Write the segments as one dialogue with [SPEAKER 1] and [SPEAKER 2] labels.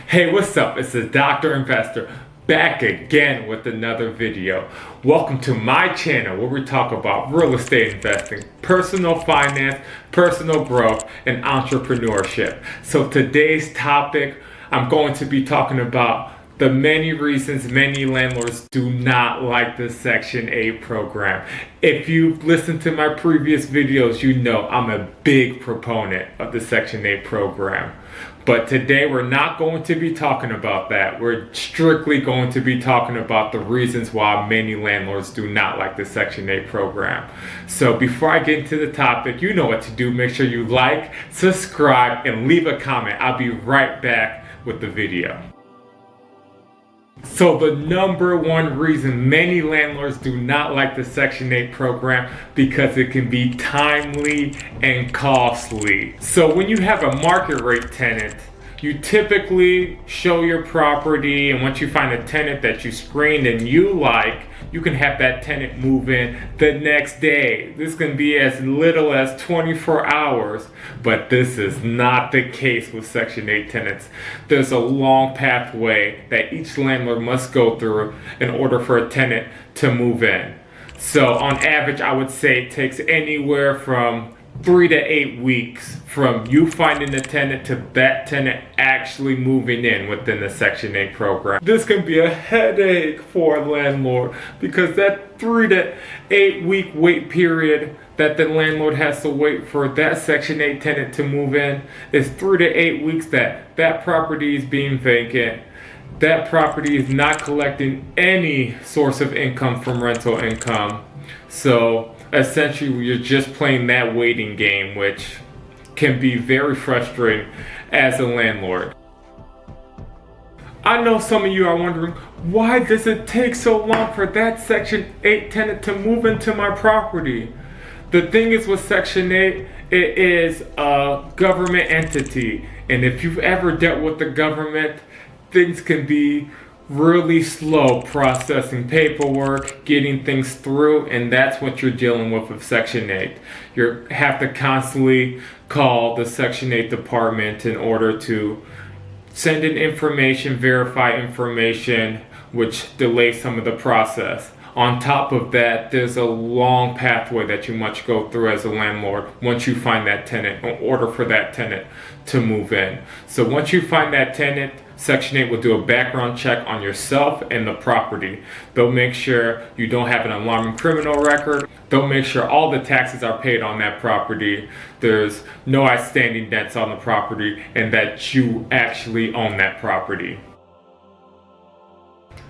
[SPEAKER 1] Hey, what's up? It's the Dr. Investor back again with another video. Welcome to my channel where we talk about real estate investing, personal finance, personal growth, and entrepreneurship. So today's topic, I'm going to be talking about the many reasons many landlords do not like the Section 8 program. If you've listened to my previous videos, you know I'm a big proponent of the Section 8 program. But today we're not going to be talking about that. We're strictly going to be talking about the reasons why many landlords do not like the Section 8 program. So before I get into the topic, you know what to do. Make sure you like, subscribe, and leave a comment. I'll be right back with the video. So the number one reason many landlords do not like the Section 8 program because it can be timely and costly. So when you have a market rate tenant, you typically show your property, and once you find a tenant that you screened and you like, you can have that tenant move in the next day. This can be as little as 24 hours, but this is not the case with Section 8 tenants. There's a long pathway that each landlord must go through in order for a tenant to move in. So on average, I would say it takes anywhere from 3 to 8 weeks from you finding a tenant to that tenant actually moving in within the Section 8 program. This can be a headache for a landlord because that 3 to 8 week wait period that the landlord has to wait for that Section 8 tenant to move in is 3 to 8 weeks that property is being vacant. That property is not collecting any source of income from rental income. So essentially you're just playing that waiting game, which can be very frustrating as a landlord. I know some of you are wondering, why does it take so long for that Section 8 tenant to move into my property? The thing is with Section 8, it is a government entity, and if you've ever dealt with the government, things can be really slow processing paperwork, getting things through, and that's what you're dealing with Section 8. You have to constantly call the Section 8 department in order to send in information, verify information, which delays some of the process. On top of that, there's a long pathway that you must go through as a landlord once you find that tenant in order for that tenant to move in. So once you find that tenant, Section 8 will do a background check on yourself and the property. They'll make sure you don't have an alarming criminal record. They'll make sure all the taxes are paid on that property. There's no outstanding debts on the property, and that you actually own that property.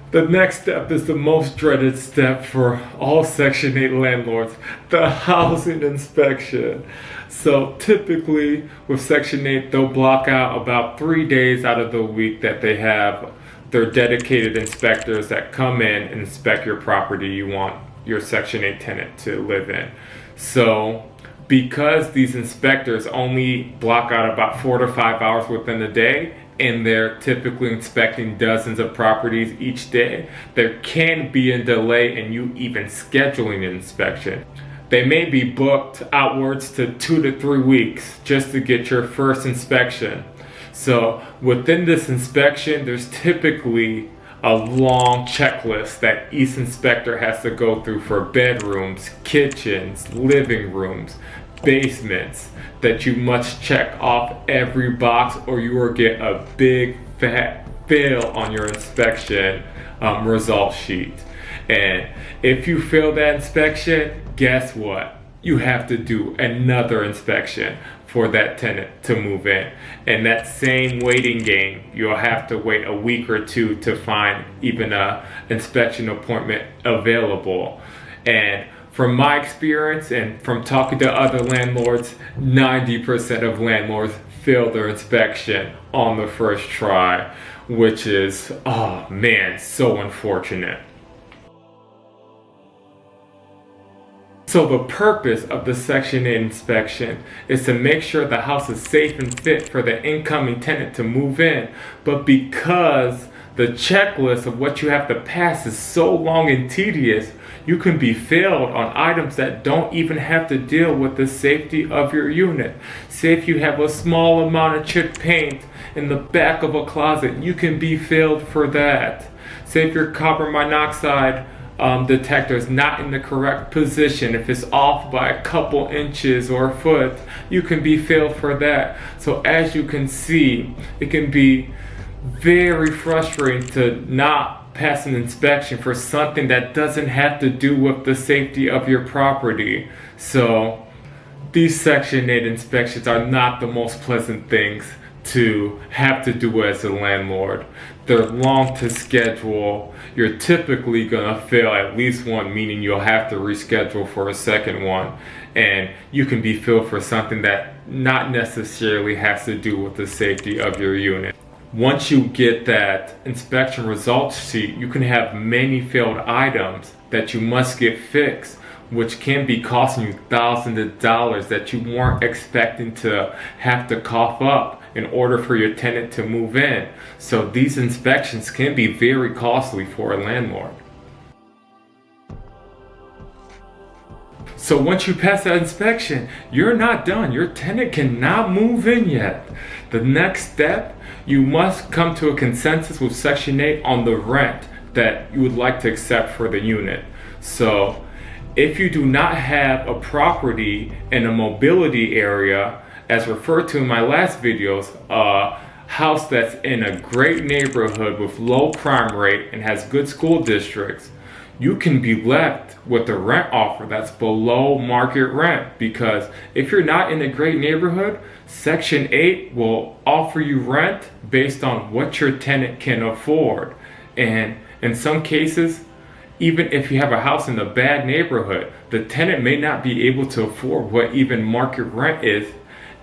[SPEAKER 1] The next step is the most dreaded step for all Section 8 landlords, the housing inspection. So typically with Section 8, they'll block out about 3 days out of the week that they have their dedicated inspectors that come in and inspect your property you want your Section 8 tenant to live in. So because these inspectors only block out about 4 to 5 hours within the day, and they're typically inspecting dozens of properties each day, there can be a delay in you even scheduling an inspection. They may be booked outwards to 2 to 3 weeks just to get your first inspection. So within this inspection, there's typically a long checklist that each inspector has to go through for bedrooms, kitchens, living rooms, basements, that you must check off every box or you will get a big fat fail on your inspection result sheet. And if you fail that inspection, guess what? You have to do another inspection for that tenant to move in. And that same waiting game, you'll have to wait a week or two to find even an inspection appointment available. And from my experience and from talking to other landlords, 90% of landlords fail their inspection on the first try, which is, oh man, so unfortunate. So the purpose of the Section 8 inspection is to make sure the house is safe and fit for the incoming tenant to move in. But because the checklist of what you have to pass is so long and tedious, you can be failed on items that don't even have to deal with the safety of your unit. Say if you have a small amount of chipped paint in the back of a closet, you can be failed for that. Say if your carbon monoxide detector is not in the correct position, if it's off by a couple inches or a foot, you can be failed for that. So as you can see, it can be very frustrating to not pass an inspection for something that doesn't have to do with the safety of your property. So these Section 8 inspections are not the most pleasant things to have to do as a landlord. They're long to schedule. You're typically gonna fail at least one, meaning you'll have to reschedule for a second one, and you can be failed for something that not necessarily has to do with the safety of your unit. Once you get that inspection results sheet, you can have many failed items that you must get fixed, which can be costing you thousands of dollars that you weren't expecting to have to cough up in order for your tenant to move in. So these inspections can be very costly for a landlord. So once you pass that inspection, you're not done. Your tenant cannot move in yet. The next step, you must come to a consensus with Section 8 on the rent that you would like to accept for the unit. So if you do not have a property in a mobility area, as referred to in my last videos, a house that's in a great neighborhood with low crime rate and has good school districts, you can be left with a rent offer that's below market rent, because if you're not in a great neighborhood, Section 8 will offer you rent based on what your tenant can afford. And in some cases, even if you have a house in a bad neighborhood, the tenant may not be able to afford what even market rent is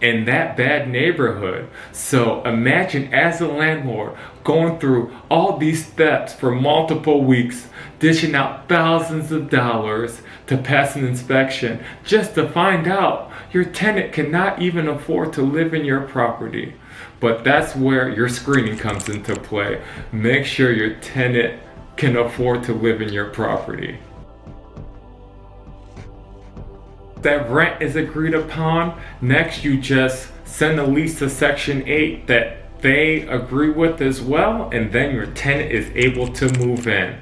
[SPEAKER 1] in that bad neighborhood. So imagine as a landlord going through all these steps for multiple weeks, dishing out thousands of dollars to pass an inspection just to find out your tenant cannot even afford to live in your property. But that's where your screening comes into play. Make sure your tenant can afford to live in your property. That rent is agreed upon. Next, you just send a lease to Section 8 that they agree with as well, and then your tenant is able to move in.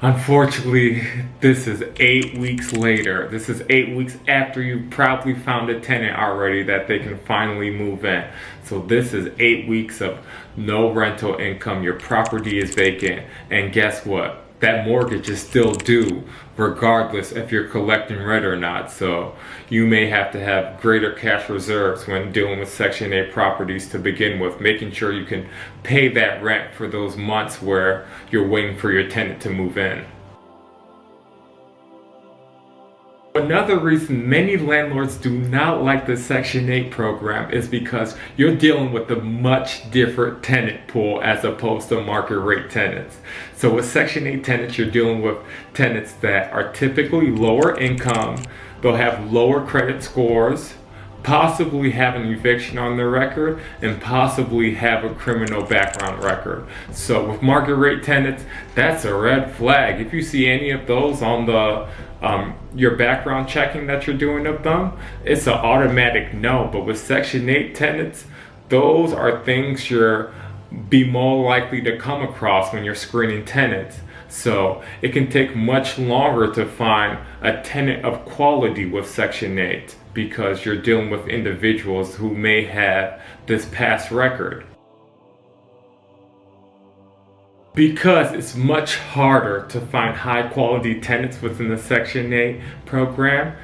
[SPEAKER 1] Unfortunately, this is 8 weeks later. This is 8 weeks after you probably found a tenant already that they can finally move in. So this is 8 weeks of no rental income. Your property is vacant. And guess what? That mortgage is still due regardless if you're collecting rent or not. So you may have to have greater cash reserves when dealing with Section 8 properties to begin with, making sure you can pay that rent for those months where you're waiting for your tenant to move in. Another reason many landlords do not like the Section 8 program is because you're dealing with a much different tenant pool as opposed to market rate tenants. So with Section 8 tenants, you're dealing with tenants that are typically lower income, they'll have lower credit scores, possibly have an eviction on their record, and possibly have a criminal background record. So with market rate tenants, that's a red flag. If you see any of those on the your background checking that you're doing of them, it's an automatic no. But with Section 8 tenants, those are things you're be more likely to come across when you're screening tenants. So it can take much longer to find a tenant of quality with Section 8 because you're dealing with individuals who may have this past record. Because it's much harder to find high quality tenants within the Section 8 program,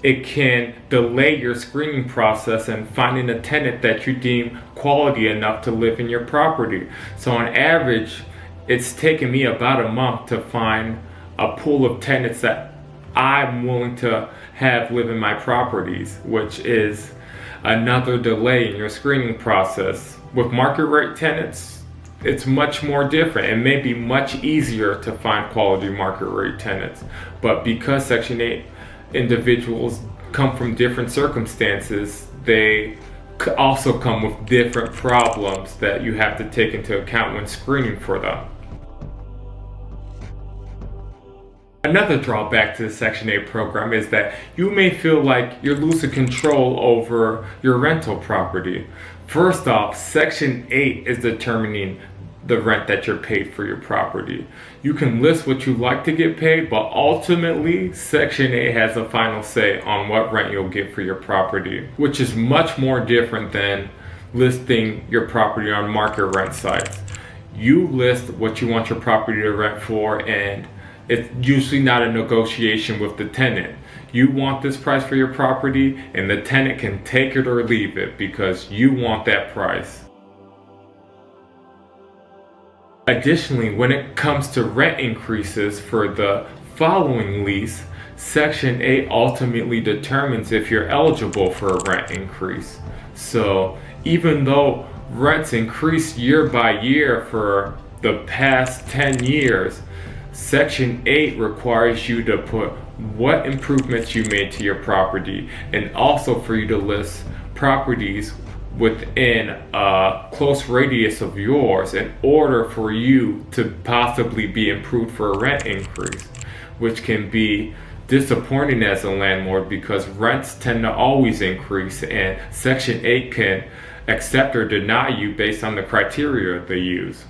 [SPEAKER 1] it can delay your screening process and finding a tenant that you deem quality enough to live in your property. So on average, it's taken me about a month to find a pool of tenants that I'm willing to have live in my properties, which is another delay in your screening process. With market rate tenants, it's much more different. It may be much easier to find quality market rate tenants, but because Section 8 individuals come from different circumstances, they also come with different problems that you have to take into account when screening for them. Another drawback to the Section 8 program is that you may feel like you're losing control over your rental property. First off, Section 8 is determining the rent that you're paid for your property. You can list what you like to get paid, but ultimately, Section 8 has a final say on what rent you'll get for your property, which is much more different than listing your property on market rent sites. You list what you want your property to rent for, and it's usually not a negotiation with the tenant. You want this price for your property, and the tenant can take it or leave it because you want that price. Additionally, when it comes to rent increases for the following lease, Section 8 ultimately determines if you're eligible for a rent increase. So even though rents increase year by year for the past 10 years, Section 8 requires you to put what improvements you made to your property, and also for you to list properties within a close radius of yours in order for you to possibly be improved for a rent increase, which can be disappointing as a landlord because rents tend to always increase, and Section 8 can accept or deny you based on the criteria they use.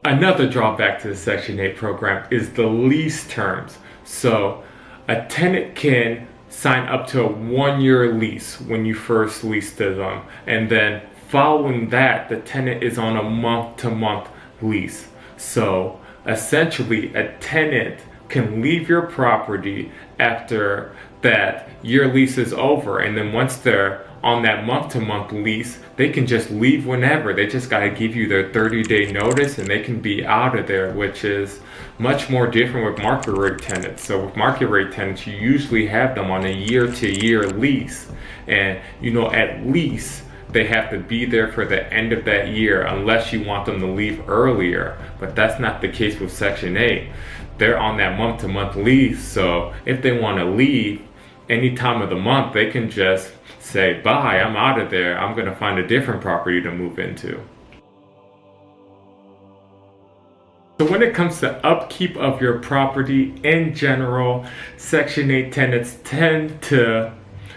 [SPEAKER 1] Another drawback to the Section 8 program is the lease terms. So a tenant can sign up to a 1-year lease when you first lease to them, and then following that the tenant is on a month-to-month lease. So essentially a tenant can leave your property after that year lease is over, and then once they're on that month-to-month lease, they can just leave whenever. They just got to give you their 30-day notice and they can be out of there, which is much more different with market rate tenants. So with market rate tenants, you usually have them on a year-to-year lease, and at least they have to be there for the end of that year unless you want them to leave earlier. But that's not the case with Section 8. They're on that month-to-month lease, so if they want to leave any time of the month, they can just say, bye, I'm out of there, I'm going to find a different property to move into. So when it comes to upkeep of your property in general, Section 8 tenants tend to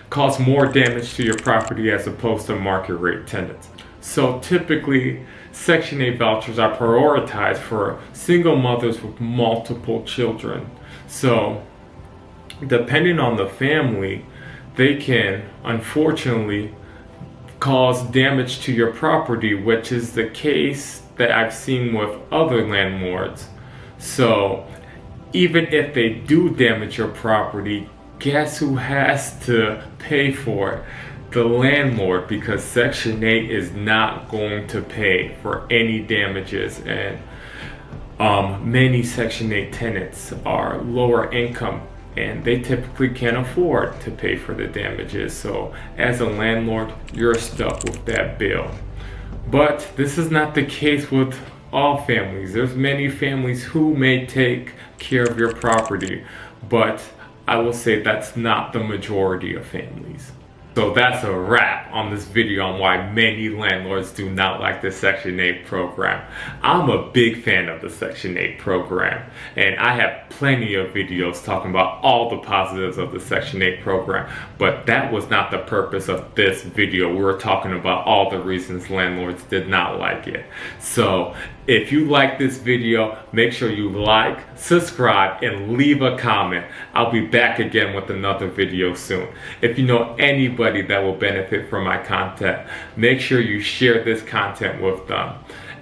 [SPEAKER 1] cause more damage to your property as opposed to market rate tenants. So typically, Section 8 vouchers are prioritized for single mothers with multiple children. So depending on the family, they can unfortunately cause damage to your property, which is the case that I've seen with other landlords. So even if they do damage your property, guess who has to pay for it? The landlord, because Section 8 is not going to pay for any damages, and many Section 8 tenants are lower income and they typically can't afford to pay for the damages. So as a landlord, you're stuck with that bill. But this is not the case with all families. There's many families who may take care of your property, but I will say that's not the majority of families. So that's a wrap on this video on why many landlords do not like the Section 8 program. I'm a big fan of the Section 8 program, and I have plenty of videos talking about all the positives of the Section 8 program, but that was not the purpose of this video. We were talking about all the reasons landlords did not like it. So if you like this video, make sure you like, subscribe, and leave a comment. I'll be back again with another video soon. If you know anybody that will benefit from my content, make sure you share this content with them.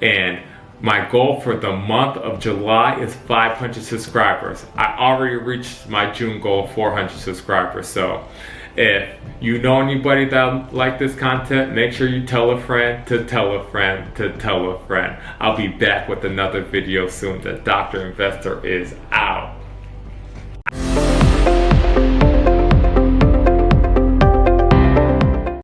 [SPEAKER 1] And my goal for the month of July is 500 subscribers. I already reached my June goal of 400 subscribers. So if you know anybody that like this content, make sure you tell a friend to tell a friend to tell a friend. I'll be back with another video soon. The Dr. Investor is out.